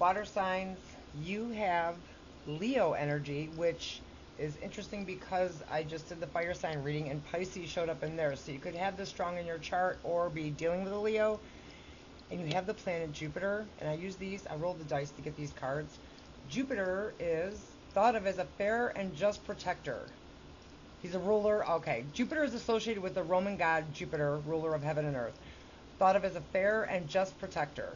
water signs, you have Leo energy, which is interesting because I just did the fire sign reading and Pisces showed up in there. So you could have this strong in your chart or be dealing with a Leo. And you have the planet Jupiter. And I use these, I rolled the dice to get these cards. Jupiter is thought of as a fair and just protector. He's a ruler. Okay. Jupiter is associated with the Roman god Jupiter, ruler of heaven and earth. Thought of as a fair and just protector.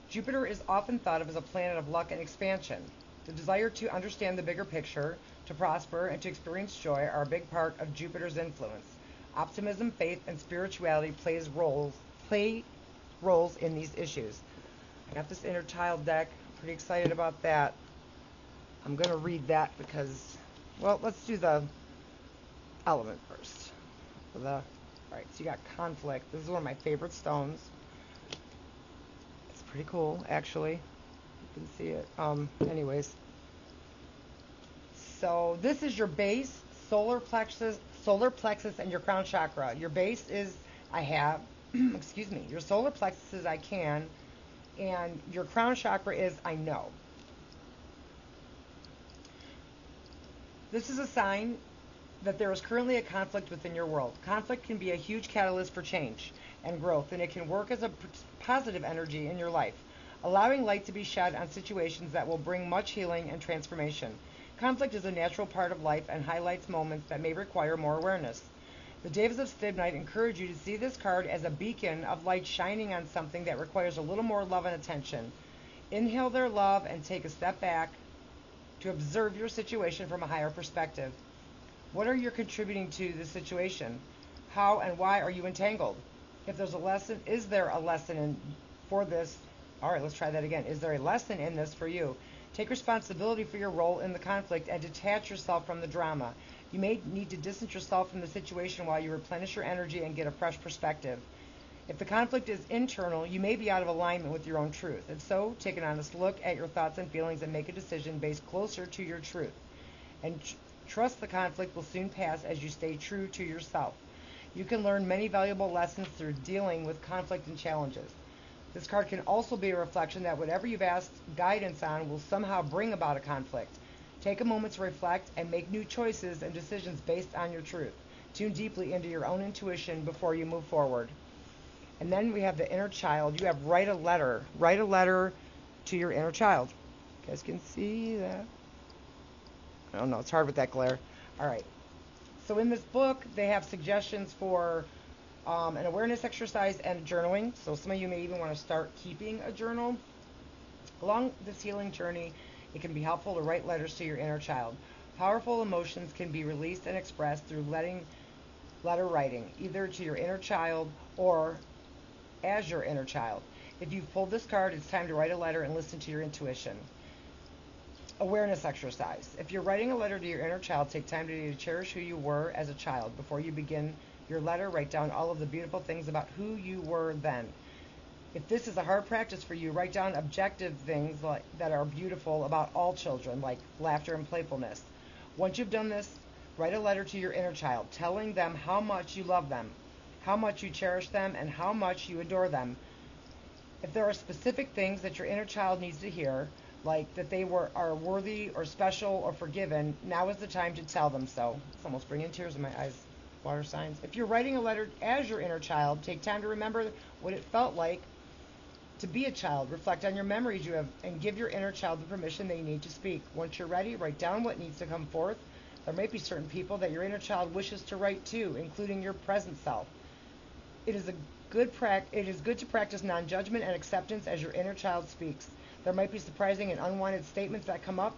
Jupiter is often thought of as a planet of luck and expansion. The desire to understand the bigger picture, to prosper, and to experience joy are a big part of Jupiter's influence. Optimism, faith, and spirituality play roles in these issues. I got this inner child deck. I'm pretty excited about that. I'm going to read that because, well, let's do the element first. All right, so you got conflict. This is one of my favorite stones. It's pretty cool, actually. You can see it. Anyways, so this is your base, solar plexus, and your crown chakra. Your base is I have, excuse me. Your solar plexus is I can, and your crown chakra is I know. This is a sign that there is currently a conflict within your world. Conflict can be a huge catalyst for change and growth, and it can work as a positive energy in your life, allowing light to be shed on situations that will bring much healing and transformation. Conflict is a natural part of life and highlights moments that may require more awareness. The Daves of Stibnite encourage you to see this card as a beacon of light shining on something that requires a little more love and attention. Inhale their love and take a step back to observe your situation from a higher perspective. What are you contributing to the situation? How and why are you entangled? If there's a lesson, is there a lesson for this? All right, let's try that again. Is there a lesson in this for you? Take responsibility for your role in the conflict and detach yourself from the drama. You may need to distance yourself from the situation while you replenish your energy and get a fresh perspective. If the conflict is internal, you may be out of alignment with your own truth. If so, take an honest look at your thoughts and feelings and make a decision based closer to your truth. And trust the conflict will soon pass as you stay true to yourself. You can learn many valuable lessons through dealing with conflict and challenges. This card can also be a reflection that whatever you've asked guidance on will somehow bring about a conflict. Take a moment to reflect and make new choices and decisions based on your truth. Tune deeply into your own intuition before you move forward. And then we have the inner child. You have write a letter. Write a letter to your inner child. You guys can see that? I don't know, it's hard with that glare. All right. So in this book, they have suggestions for an awareness exercise and journaling. So some of you may even want to start keeping a journal. Along this healing journey, it can be helpful to write letters to your inner child. Powerful emotions can be released and expressed through letter writing, either to your inner child or as your inner child. If you've pulled this card, it's time to write a letter and listen to your intuition. Awareness exercise. If you're writing a letter to your inner child, take time today to cherish who you were as a child. Before you begin your letter, write down all of the beautiful things about who you were then. If this is a hard practice for you, write down objective things that are beautiful about all children, like laughter and playfulness. Once you've done this, write a letter to your inner child, telling them how much you love them, how much you cherish them, and how much you adore them. If there are specific things that your inner child needs to hear, like that they are worthy or special or forgiven, now is the time to tell them so. It's almost bringing tears in my eyes. Water signs. If you're writing a letter as your inner child, take time to remember what it felt like to be a child. Reflect on your memories you have and give your inner child the permission they need to speak. Once you're ready, write down what needs to come forth. There may be certain people that your inner child wishes to write to, including your present self. It is good to practice non-judgment and acceptance as your inner child speaks. There might be surprising and unwanted statements that come up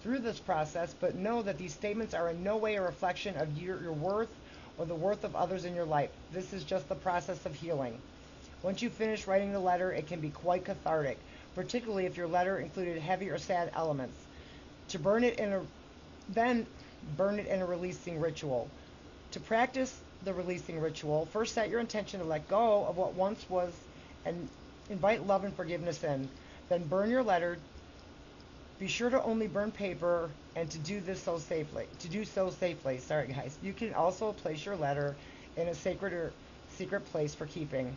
through this process, but know that these statements are in no way a reflection of your worth or the worth of others in your life. This is just the process of healing. Once you finish writing the letter, it can be quite cathartic, particularly if your letter included heavy or sad elements. Then burn it in a releasing ritual. To practice the releasing ritual, first set your intention to let go of what once was and invite love and forgiveness in. Then burn your letter. Be sure to only burn paper and to do so safely. Sorry guys. You can also place your letter in a sacred or secret place for keeping.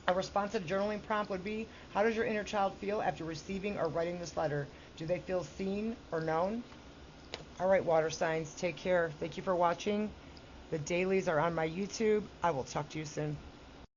A responsive journaling prompt would be, how does your inner child feel after receiving or writing this letter? Do they feel seen or known? All right, water signs, take care. Thank you for watching. The dailies are on my YouTube. I will talk to you soon.